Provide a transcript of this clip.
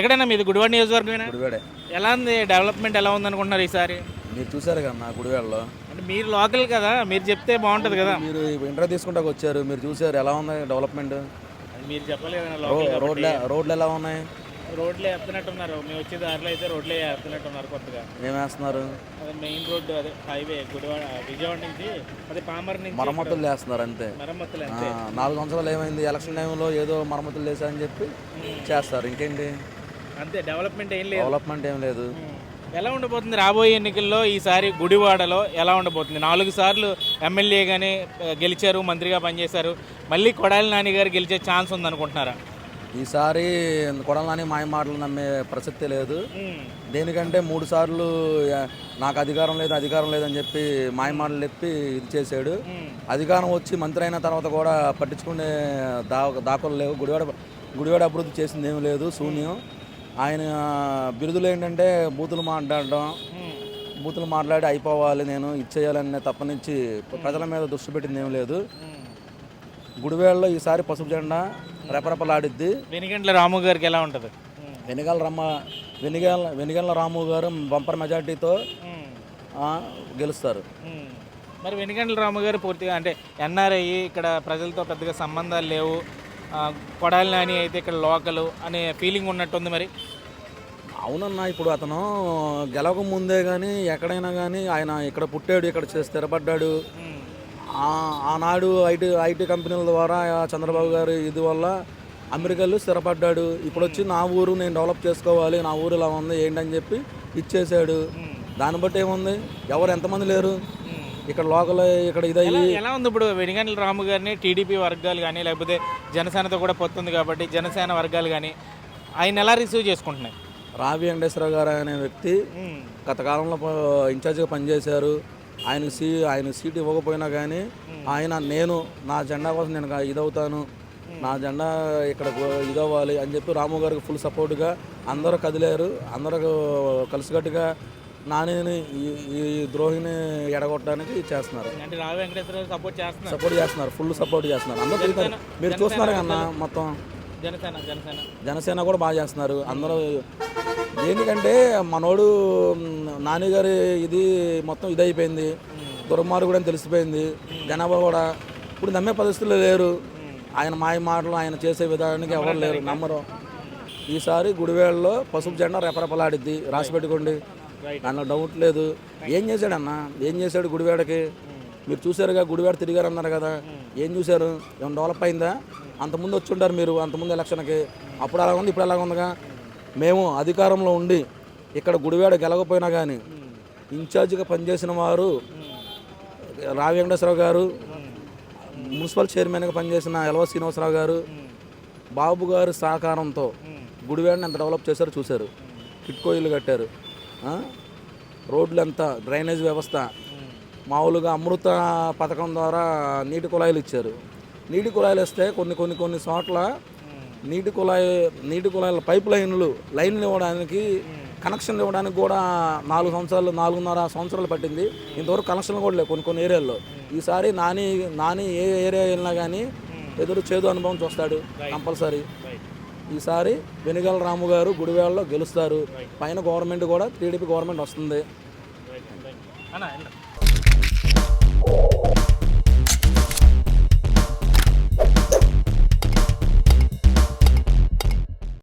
ఎక్కడైనా మీది గుడివాడ నియోజకవర్గమేనా? గుడివాడే. ఎలా ఉంది డెవలప్మెంట్, ఎలా ఉంది అనుకుంటున్నారు ఈసారి? మీరు చూసారు కదా గుడివాడలో. అంటే మీరు లోకల్ కదా, మీరు చెప్తే బాగుంటుంది కదా. మీరు ఇంటర్వ్యూ తీసుకుంటాకు వచ్చారు, మీరు చూసారు ఎలా ఉంది డెవలప్మెంట్. అది మీరు చెప్పాలి కదా లోకల్ కాబట్టి. రోడ్లు ఎలా ఉన్నాయి? రోడ్లే వేస్తున్నట్టున్నారు, మేము వచ్చే దారిలో అయితే రోడ్లే వేస్తున్నట్టున్నారు కొత్తగా. ఏం వేస్తున్నారు? అదే మెయిన్ రోడ్డు, అదే హైవే గుడివాడ విజయవాడ నుంచి అదే పామర్ నుంచి మరమ్మతులు చేస్తున్నారు అంతే. మరమ్మతులు అంతే. 4 సంవత్సరాలు ఏమైంది, ఎలక్షన్ టైంలో ఏదో మరమ్మతులు చేశారని చెప్పి చేస్తారు, ఇంకేంటి అంతే. డెవలప్మెంట్ ఏం లేదు. డెవలప్మెంట్ ఏం లేదు. ఎలా ఉండబోతుంది రాబోయే ఎన్నికల్లో? ఈసారి గుడివాడలో ఎలా ఉండబోతుంది? 4 సార్లు ఎమ్మెల్యేగానే గెలిచారు, మంత్రిగా పనిచేశారు. మళ్ళీ కొడాలి నాని గారు గెలిచే ఛాన్స్ ఉందనుకుంటున్నారా? ఈసారి కొడాలని మాయ మాటలు నమ్మే ప్రసక్తే లేదు. దేనికంటే 3 సార్లు నాకు అధికారం లేదని చెప్పి మాయ మాటలు చెప్పి ఇది చేశాడు. అధికారం వచ్చి మంత్రి అయిన తర్వాత కూడా పట్టించుకునే దాఖలు లేవు. గుడివాడ అభివృద్ధి చేసింది ఏమీ లేదు, శూన్యం. ఆయన బిరుదులు ఏంటంటే బూతులు మాట్లాడి అయిపోవాలి, నేను ఇచ్చేయాలనే తప్పనించి ప్రజల మీద దృష్టి పెట్టింది ఏమీ లేదు. గుడివాడలో ఈసారి పసుపు జెండా రెపరెపలాడిద్ది. వెనిగండ్ల రాము గారికి ఎలా ఉంటుంది? వెనిగండ్ల రాము గారు బంపర్ మెజార్టీతో గెలుస్తారు. మరి వెనిగండ్ల రాము గారు పూర్తిగా అంటే ఎన్ఆర్ఐ, ఇక్కడ ప్రజలతో పెద్దగా సంబంధాలు లేవు, కొడాలి నాని అయితే ఇక్కడ లోకలు అనే ఫీలింగ్ ఉన్నట్టుంది మరి. అవునన్నా, ఇప్పుడు అతను గెలవక ముందే కానీ ఎక్కడైనా కానీ ఆయన ఇక్కడ పుట్టాడు, ఇక్కడ స్థిరపడ్డాడు. ఆనాడు ఐటీ కంపెనీల ద్వారా చంద్రబాబు గారు ఇది వల్ల అమెరికాలో స్థిరపడ్డాడు. ఇప్పుడు వచ్చి నా ఊరు నేను డెవలప్ చేసుకోవాలి, నా ఊరు ఇలా ఉంది ఏంటని చెప్పి ఇచ్చేసాడు. దాన్ని బట్టి ఏముంది, ఎవరు ఎంతమంది లేరు ఇక్కడ లోకల్ ఇక్కడ ఇదయ్యి. ఎలా ఉంది ఇప్పుడు వెనిగండ్ల రాము గారిని టీడీపీ వర్గాలు కానీ లేకపోతే జనసేనతో కూడా పొత్తుంది కాబట్టి జనసేన వర్గాలు కానీ ఆయన ఎలా రిసీవ్ చేసుకుంటున్నాయి? రావి వెంకటేశ్వర గారు అనే వ్యక్తి గత కాలంలో ఇన్ఛార్జిగా పనిచేశారు. ఆయన సీట్ ఇవ్వకపోయినా కానీ ఆయన నా జెండా కోసం నేను ఇదవుతాను, నా జెండా ఇక్కడ ఇదవ్వాలి అని చెప్పి రాము గారికి ఫుల్ సపోర్ట్గా అందరూ కదిలారు. అందరూ కలిసికట్టుగా నానిని ఈ ద్రోహిని ఎడగొట్టడానికి చేస్తున్నారు. అంటే రావి వెంకటేశ్వర సపోర్ట్ చేస్తున్నారు, ఫుల్ సపోర్ట్ చేస్తున్నారు. అందరూ తిరుగుతారు, మీరు చూస్తున్నారు కన్నా. మొత్తం జనసేన కూడా బాగా చేస్తున్నారు అందరూ. దేనికంటే మనోడు నాని గారి ఇది మొత్తం ఇదైపోయింది, దుర్మార్గుడు అని తెలిసిపోయింది. జనాభా కూడా ఇప్పుడు నమ్మే పరిస్థితుల్లో లేరు. ఆయన మాయ మాటలు ఆయన చేసే విధానానికి ఎవరు లేరు, నమ్మరు. ఈసారి గుడివాడలో పసుపు జెండా రెపరెపలాడిద్ది, రాసి పెట్టుకోండి, దానిలో డౌట్ లేదు. ఏం చేశాడు గుడివాడకి? మీరు చూసారుగా, గుడివాడ తిరిగారు అన్నారు కదా, ఏం చూశారు? ఏమైనా డెవలప్ అయిందా? అంతకుముందు వచ్చి ఉంటారు మీరు, అంతకుముందు ఎలక్షన్కి. అప్పుడు అలా ఉంది, ఇప్పుడు అలాగ ఉందిగా. మేము అధికారంలో ఉండి ఇక్కడ గుడివాడ గెలకపోయినా కానీ ఇన్ఛార్జిగా పనిచేసిన వారు రావి వెంకటేశ్వరరావు గారు, మున్సిపల్ చైర్మన్గా పనిచేసిన ఎల్వ శ్రీనివాసరావు గారు, బాబు గారి సహకారంతో గుడివాడని ఎంత డెవలప్ చేశారో చూశారు. కిట్కో ఇల్లు కట్టారు, రోడ్లు ఎంత, డ్రైనేజ్ వ్యవస్థ, మామూలుగా అమృత పథకం ద్వారా నీటి కుళాయిలు ఇచ్చారు. నీటి కుళాయిలు ఇస్తే కొన్ని చోట్ల నీటి కుళాయిల పైప్ లైన్లు ఇవ్వడానికి, కనెక్షన్లు ఇవ్వడానికి కూడా 4.5 సంవత్సరాలు పట్టింది. ఇంతవరకు కనెక్షన్లు కూడా లేవు కొన్ని ఏరియాల్లో. ఈసారి నాని ఏ ఏరియా వెళ్ళినా కానీ చేదు అనుభవం చూస్తాడు కంపల్సరీ. ఈసారి వెనిగండ్ల రాము గారు గుడివాడలో గెలుస్తారు. పైన గవర్నమెంట్ కూడా టీడీపీ గవర్నమెంట్ వస్తుంది.